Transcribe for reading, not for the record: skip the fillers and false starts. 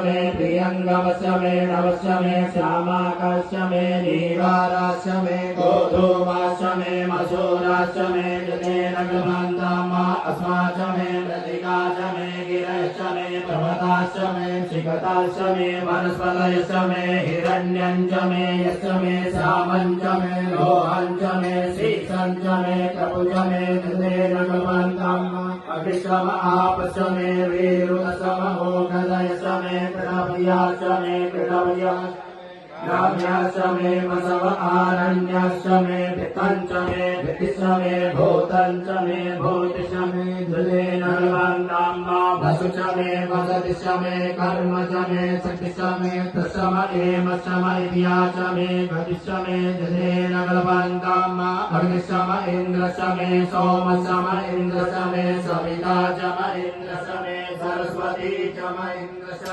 मे प्रियंगमस्य मे नवस्य मे श्यामाकस्य मे नीवारास्य मे गोधूमास्य मे मसूरास्य मे जनेनगमन्तामा अस्मास्य मे प्रतिकास्य मे गिरस्य मे पर्वतास्य मे शिखतास्य मे वनस्पतयस्य मे हिरण्यञ्च मे यस्य मे श्यामञ्च मे लोहञ्च मे शीर्षञ्च मे कपुज मे जनेनगमन्तामा अभिषम आपस्य मे वीरुसमोघदयस्य मे प्रभयास्य मे प्रभयास्य राम्यास्य मे वसव आरण्यस्य मे भितञ्च मे भितिस्य मे भूतञ्च मे भूतिश्च मे दुलेनर्वान्ताम्बा वसुच मे वसतिश्च मे कर्म च मे शक्तिश्च मे तस्म एमश्च इत्याच मे गतिश्च मे दुलेनर्वान्ताम्बा अग्निश्च इन्द्रश्च मे सोमश्च इन्द्रश्च मे सविता च इन्द्रश्च मे सरस्वती च इन्द्र